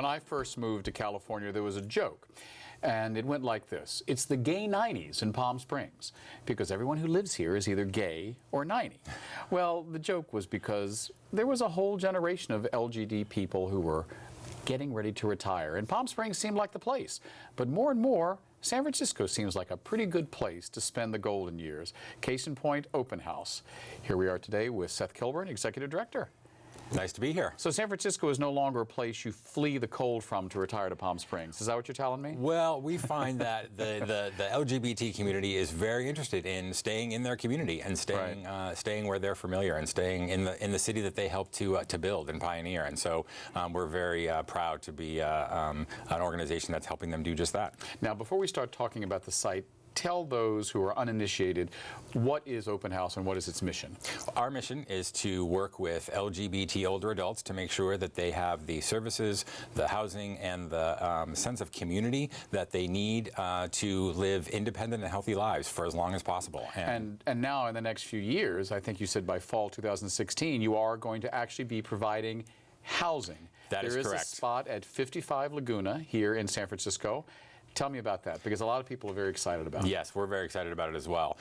When I first moved to California, there was a joke, and it went like this. It's the gay 90s in Palm Springs, because everyone who lives here is either gay or 90. Well, the joke was because there was a whole generation of LGBT people who were getting ready to retire, and Palm Springs seemed like the place. But more and more, San Francisco seems like a pretty good place to spend the golden years. Case in point, OpenHouse. Here we are today with Seth Kilbourn, Executive Director. Nice to be here. So San Francisco is no longer a place you flee the cold from to retire to Palm Springs. Is that what you're telling me? Well, we find that the LGBT community is very interested in staying in their community and staying staying where they're familiar and staying in the city that they helped to build and pioneer. And so we're very proud to be an organization that's helping them do just that. Now, before we start talking about the site, tell those who are uninitiated, what is OpenHouse and what is its mission? Our mission is to work with LGBT older adults to make sure that they have the services, the housing, and the sense of community that they need to live independent and healthy lives for as long as possible. And now in the next few years, I think you said by fall 2016, you are going to actually be providing housing. That is correct. There is a spot at 55 Laguna here in San Francisco. Tell me about that, because a lot of people are very excited about it. Yes, we're very excited about it as well.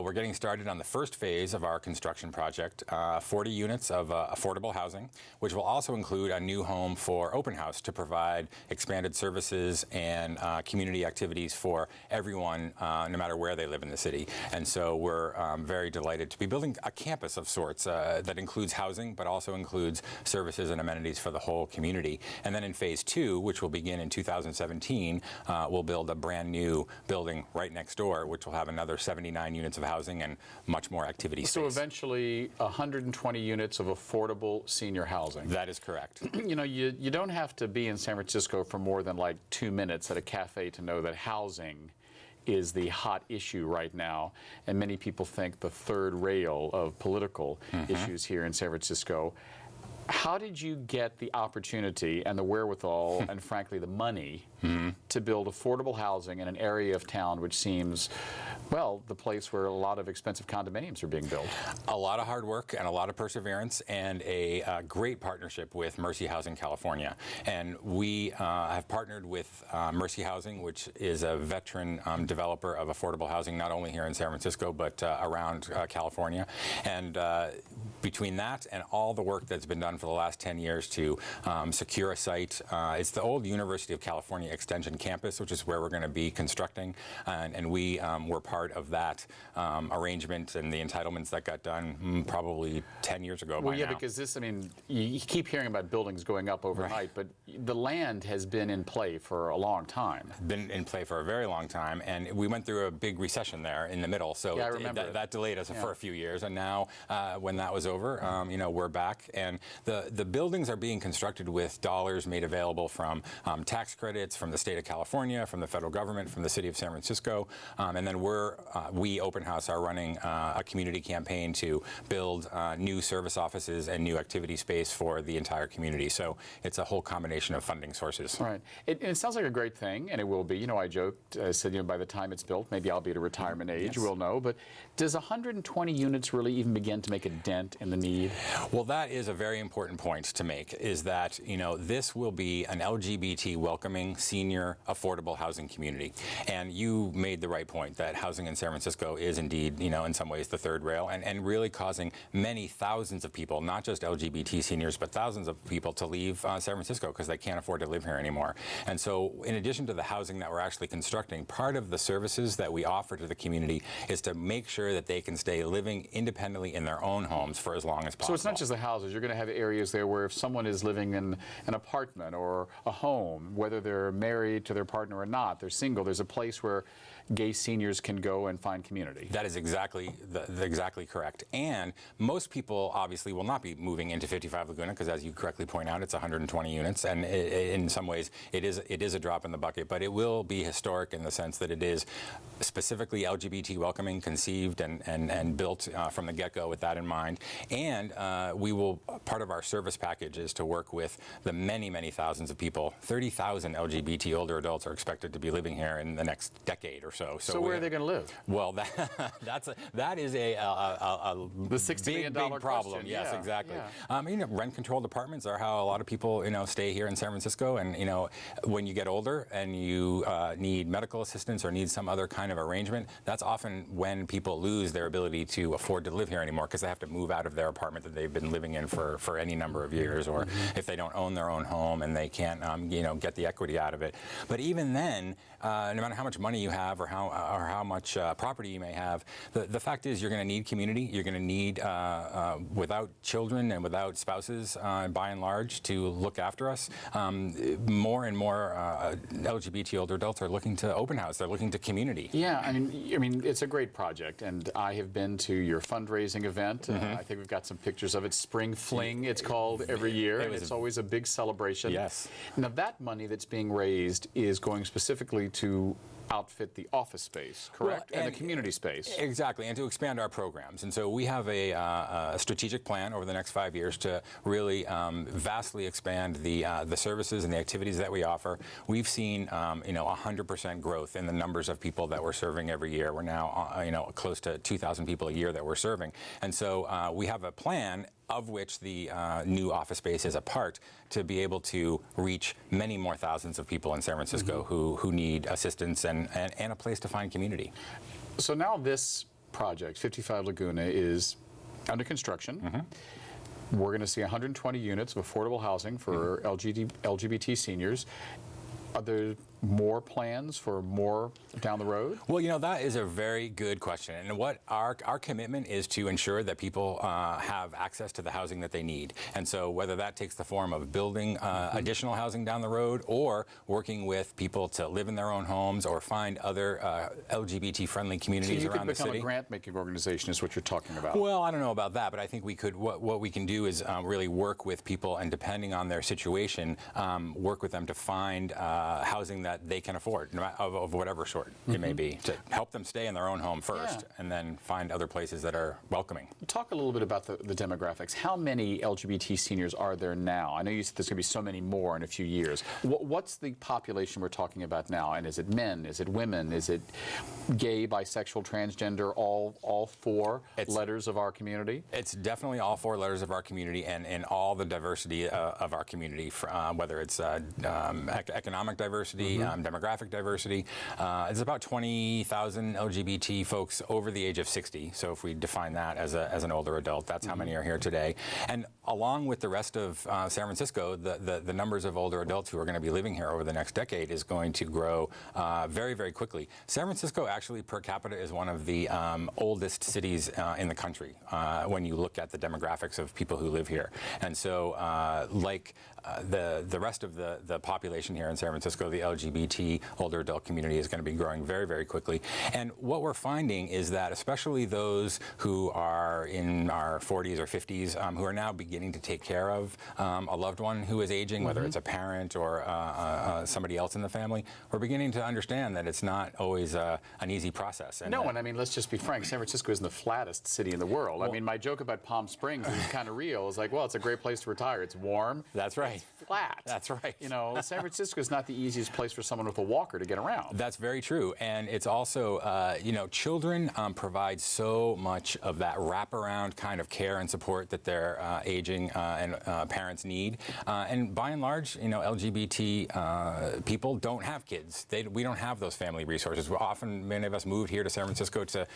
We're getting started on the first phase of our construction project, 40 units of affordable housing, which will also include a new home for OpenHouse to provide expanded services and community activities for everyone, no matter where they live in the city. And so we're very delighted to be building a campus of sorts that includes housing, but also includes services and amenities for the whole community. And then in phase 2, which will begin in 2017, we'll build a brand new building right next door, which will have another 79 units of housing and much more activity space. So eventually 120 units of affordable senior housing. That is correct. You know, you don't have to be in San Francisco for more than like 2 minutes at a cafe to know that housing is the hot issue right now, and many people think the third rail of political issues here in San Francisco. How did you get the opportunity and the wherewithal and frankly the money to build affordable housing in an area of town which seems, well, the place where a lot of expensive condominiums are being built? A lot of hard work and a lot of perseverance and a great partnership with Mercy Housing California. And we have partnered with Mercy Housing, which is a veteran developer of affordable housing, not only here in San Francisco, but around California. And between that and all the work that's been done for the last 10 years to secure a site, it's the old University of California Extension campus, which is where we're going to be constructing. And we were part of that arrangement and the entitlements that got done probably 10 years ago. Well, yeah, because this, I mean, you keep hearing about buildings going up overnight, but the land has been in play for a long time. Been in play for a very long time, and we went through a big recession there in the middle, so yeah, I remember that delayed us for a few years, and now when that was over, you know, we're back, and the buildings are being constructed with dollars made available from tax credits from the state of California, from the federal government, from the city of San Francisco, and then we OpenHouse are running a community campaign to build new service offices and new activity space for the entire community. So it's a whole combination of funding sources. Right. It sounds like a great thing, and it will be. You know, I joked, I said, you know, by the time it's built, maybe I'll be at a retirement age. Yes. We'll know. But does 120 units really even begin to make a dent in the need? Well, that is a very important point to make, is that, you know, this will be an LGBT welcoming senior affordable housing community. And you made the right point that housing in San Francisco is indeed, you know, in some ways the third rail, and really causing many thousands of people, not just LGBT seniors, but thousands of people to leave San Francisco because they can't afford to live here anymore. And so in addition to the housing that we're actually constructing, part of the services that we offer to the community is to make sure that they can stay living independently in their own homes for as long as possible. So it's not just the houses. You're going to have areas there where if someone is living in an apartment or a home, whether they're married to their partner or not, they're single, there's a place where gay seniors can go and find community. That is exactly correct. And most people obviously will not be moving into 55 Laguna because, as you correctly point out, it's 120 units, and in some ways it is a drop in the bucket. But it will be historic in the sense that it is specifically LGBT welcoming, conceived and built from the get-go with that in mind. And we will, part of our service package is to work with the many thousands of people. 30,000 LGBT older adults are expected to be living here in the next decade or so. So where are they going to live? Well, that is a The $60 million big problem. question. Yes, Yeah, exactly. yeah. Rent-controlled apartments are how a lot of people, stay here in San Francisco. And when you get older and you need medical assistance or need some other kind of arrangement, that's often when people lose their ability to afford to live here anymore because they have to move out of their apartment that they've been living in for any number of years, or if they don't own their own home and they can't, get the equity out of it. But even then, no matter how much money you have or how much property you may have, the fact is you're going to need community. You're going to need, without children and without spouses, by and large, to look after us. More and more LGBT older adults are looking to open house. They're looking to community. Yeah, I mean, it's a great project, and I have been to your fundraising event. I think we've got some pictures of it. Spring Fling, it's called every year, and it's always a big celebration. Yes. Now, that money that's being raised is going specifically to outfit the office space, correct? Well, and the community space. Exactly, and to expand our programs. And so we have a strategic plan over the next 5 years to really vastly expand the services and the activities that we offer. We've seen 100% growth in the numbers of people that we're serving every year. We're now close to 2,000 people a year that we're serving. And so we have a plan of which the new office space is a part, to be able to reach many more thousands of people in San Francisco who need assistance and a place to find community. So now this project, 55 Laguna, is under construction. We're going to see 120 units of affordable housing for LGBT seniors. Are there more plans for more down the road? Well, that is a very good question. And what our commitment is to ensure that people have access to the housing that they need. And so whether that takes the form of building additional housing down the road, or working with people to live in their own homes or find other LGBT-friendly communities around the city. So you could become a grant-making organization is what you're talking about. Well, I don't know about that, but I think we could. What we can do is really work with people, and depending on their situation, work with them to find housing that they can afford, of whatever sort it may be, to help them stay in their own home first, and then find other places that are welcoming. Talk a little bit about the demographics. How many LGBT seniors are there now? I know you said there's going to be so many more in a few years. What's the population we're talking about now? And is it men? Is it women? Is it gay, bisexual, transgender, all four letters of our community? It's definitely all four letters of our community, and all the diversity of our community, whether it's economic diversity, demographic diversity. It's about 20,000 LGBT folks over the age of 60. So if we define that as an older adult, that's how many are here today. And along with the rest of San Francisco, the numbers of older adults who are going to be living here over the next decade is going to grow very, very quickly. San Francisco actually per capita is one of the oldest cities in the country when you look at the demographics of people who live here. And so the rest of the population here in San Francisco, the LGBT older adult community is going to be growing very, very quickly. And what we're finding is that especially those who are in our 40s or 50s who are now beginning to take care of a loved one who is aging, whether it's a parent or somebody else in the family, we're beginning to understand that it's not always an easy process. And I mean, let's just be frank, San Francisco isn't the flattest city in the world. Well, I mean, my joke about Palm Springs is kind of real. It's like, well, it's a great place to retire. It's warm. That's right. It's flat. That's right. San Francisco is not the easiest place for someone with a walker to get around. That's very true. And it's also, children provide so much of that wraparound kind of care and support that their aging and parents need. And by and large, LGBT people don't have kids. We don't have those family resources. Often, many of us moved here to San Francisco to,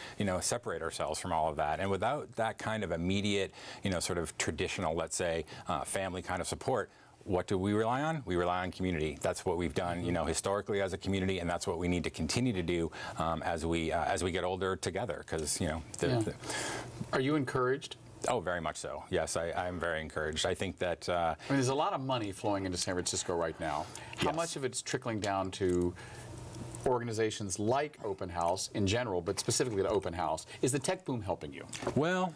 separate ourselves from all of that. And without that kind of immediate, sort of traditional, let's say, family kind of support, what do we rely on? We rely on community. That's what we've done, historically as a community, and that's what we need to continue to do as we get older together. Because, Are you encouraged? Oh, very much so. Yes, I'm very encouraged. I think that there's a lot of money flowing into San Francisco right now. How much of it's trickling down to organizations like Open House in general, but specifically to Open House? Is the tech boom helping you? Well,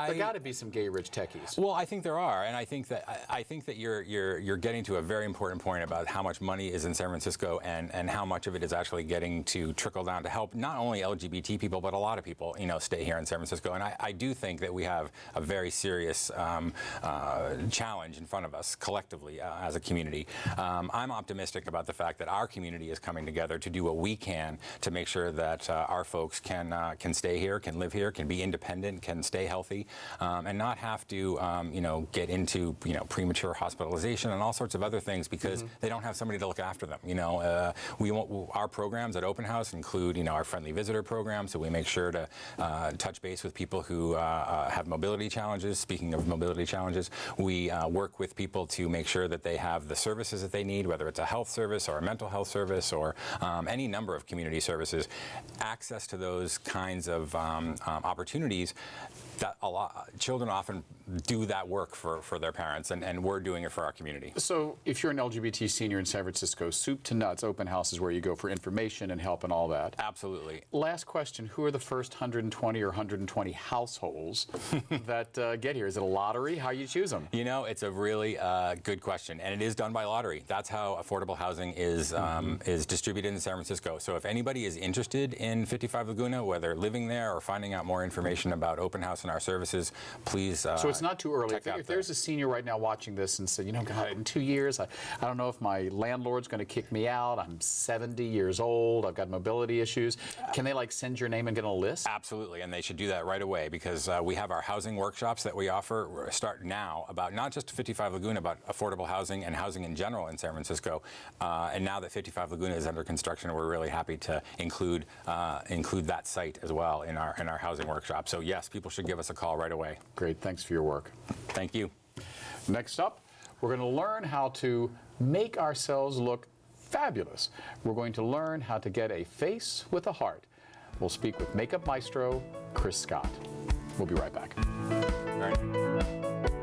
There got to be some gay rich techies. Well, I think there are, and I think that you're getting to a very important point about how much money is in San Francisco and how much of it is actually getting to trickle down to help not only LGBT people but a lot of people, stay here in San Francisco. And I do think that we have a very serious challenge in front of us collectively as a community. I'm optimistic about the fact that our community is coming together to do what we can to make sure that our folks can stay here, can live here, can be independent, can stay healthy, and not have to get into premature hospitalization and all sorts of other things because they don't have somebody to look after them. Our programs at Open House include our friendly visitor program, so we make sure to touch base with people who have mobility challenges. Speaking of mobility challenges, we work with people to make sure that they have the services that they need, whether it's a health service or a mental health service or any number of community services. Access to those kinds of opportunities that children often do that work for their parents, and we're doing it for our community. So if you're an LGBT senior in San Francisco, soup to nuts, Open House is where you go for information and help and all that. Absolutely. Last question, who are the first 120 or 120 households that get here? Is it a lottery? How you choose them? It's a really good question, and it is done by lottery. That's how affordable housing is distributed in San Francisco. So if anybody is interested in 55 Laguna, whether living there or finding out more information about Open House and our services, please So it's not too early. If there's a senior right now watching this and said, God, in 2 years, I don't know if my landlord's going to kick me out. I'm 70 years old. I've got mobility issues. Can they send your name and get on a list? Absolutely, and they should do that right away because we have our housing workshops that we offer start now about not just 55 Laguna, but affordable housing and housing in general in San Francisco. And now that 55 Laguna is under construction, we're really happy to include that site as well in our housing workshop. So yes, people should give us a call right away. Great, thanks for your work. Thank you. Next up, we're going to learn how to make ourselves look fabulous. We're going to learn how to get a face with a heart. We'll speak with makeup maestro Chris Scott. We'll be right back. All right.